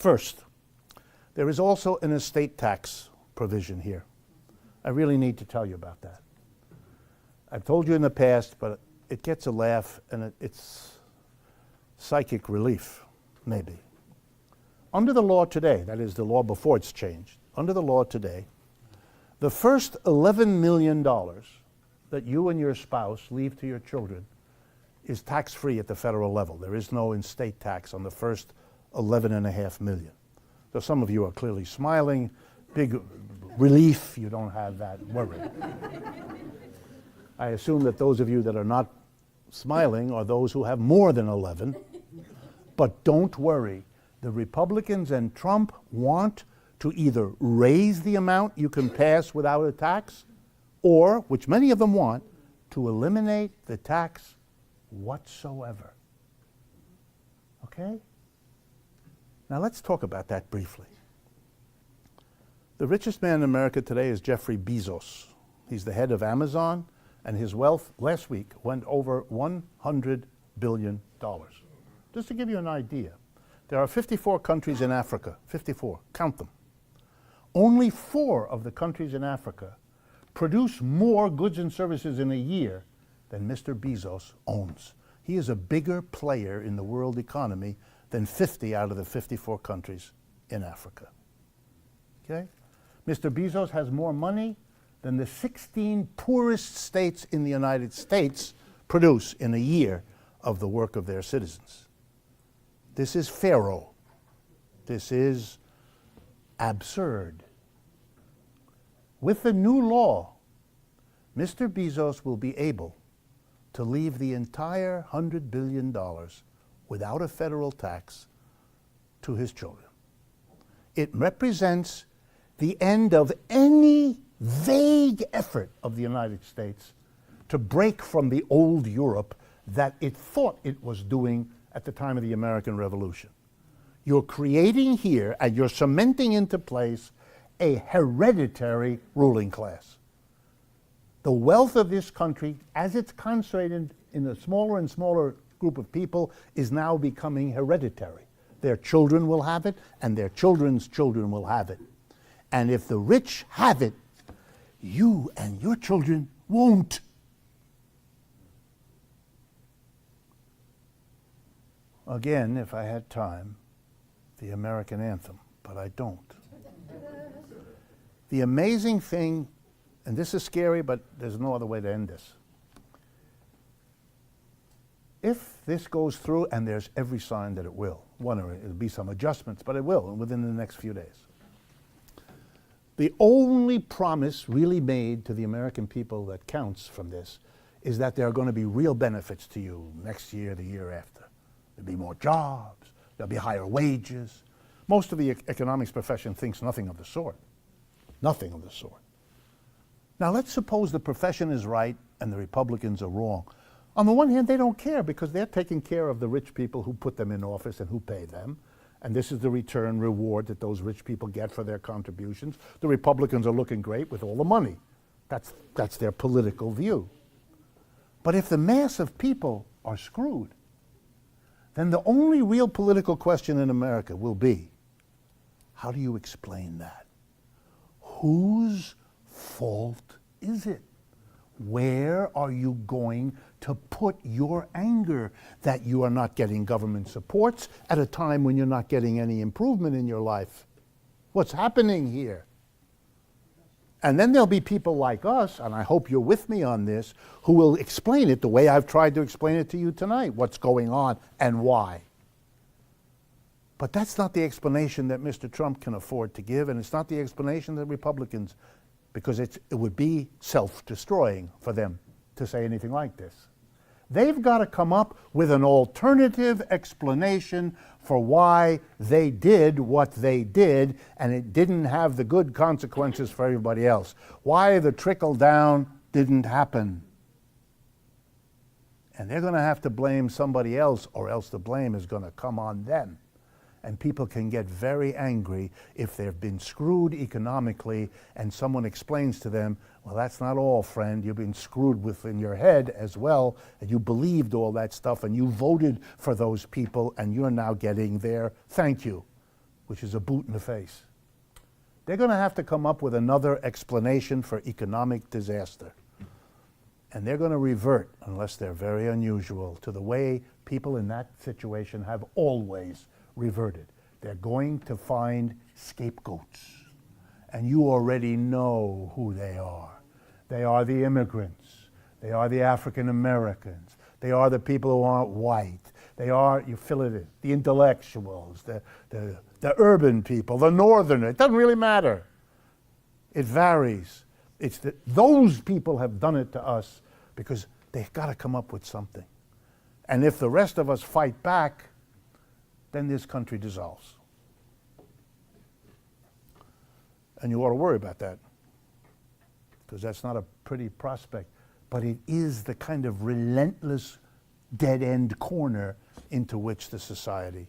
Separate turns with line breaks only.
First, there is also an estate tax provision here. I really need to tell you about that. I've told you in the past, but it gets a laugh, and it's psychic relief, maybe. Under the law today, that is the law before it's changed, under the law today, the first $11 million that you and your spouse leave to your children is tax-free at the federal level. There is no estate tax on the first $11.5 million. So some of you are clearly smiling. Big relief, you don't have that worry. I assume that those of you that are not smiling are those who have more than 11. But don't worry. The Republicans and Trump want to either raise the amount you can pass without a tax, or, which many of them want, to eliminate the tax whatsoever. Okay? Now let's talk about that briefly. The richest man in America today is Jeffrey Bezos. He's the head of Amazon, and his wealth last week went over $100 billion. Just to give you an idea, there are 54 countries in Africa, 54, count them. Only 4 of the countries in Africa produce more goods and services in a year than Mr. Bezos owns. He is a bigger player in the world economy than 50 out of the 54 countries in Africa. Okay? Mr. Bezos has more money than the 16 poorest states in the United States produce in a year of the work of their citizens. This is Pharaoh. This is absurd. With the new law, Mr. Bezos will be able to leave the entire $100 billion without a federal tax to his children. It represents the end of any vague effort of the United States to break from the old Europe that it thought it was doing at the time of the American Revolution. You're creating here, and you're cementing into place, a hereditary ruling class. The wealth of this country, as it's concentrated in a smaller and smaller group of people, is now becoming hereditary. Their children will have it, and their children's children will have it. And if the rich have it, you and your children won't. Again, if I had time, the American anthem, but I don't. The amazing thing, and this is scary, but there's no other way to end this. If this goes through, and there's every sign that it will, it'll be some adjustments, but it will within the next few days. The only promise really made to the American people that counts from this is that there are going to be real benefits to you next year, the year after. There'll be more jobs, there'll be higher wages. Most of the economics profession thinks nothing of the sort. Nothing of the sort. Now let's suppose the profession is right and the Republicans are wrong. On the one hand, they don't care because they're taking care of the rich people who put them in office and who pay them. And this is the return reward that those rich people get for their contributions. The Republicans are looking great with all the money. That's their political view. But if the mass of people are screwed, then the only real political question in America will be, how do you explain that? Whose fault is it? Where are you going to put your anger that you are not getting government supports at a time when you're not getting any improvement in your life? What's happening here? And then there'll be people like us, and I hope you're with me on this, who will explain it the way I've tried to explain it to you tonight, what's going on and why. But that's not the explanation that Mr. Trump can afford to give, and it's not the explanation that Republicans, because it would be self-destroying for them to say anything like this. They've got to come up with an alternative explanation for why they did what they did and it didn't have the good consequences for everybody else. Why the trickle down didn't happen. And they're going to have to blame somebody else, or else the blame is going to come on them. And people can get very angry if they've been screwed economically and someone explains to them, well, that's not all, friend. You've been screwed within your head as well, and you believed all that stuff, and you voted for those people, and you're now getting their thank you. which is a boot in the face. They're going to have to come up with another explanation for economic disaster. And they're going to revert, unless they're very unusual, to the way people in that situation have always reverted. They're going to find scapegoats. And you already know who they are. They are the immigrants. They are the African Americans. They are the people who aren't white. They are, you fill it in, the intellectuals, the urban people, the northerners. It doesn't really matter. It varies. It's that those people have done it to us because they've got to come up with something. And if the rest of us fight back, then this country dissolves. And you ought to worry about that, because that's not a pretty prospect. But it is the kind of relentless dead-end corner into which the society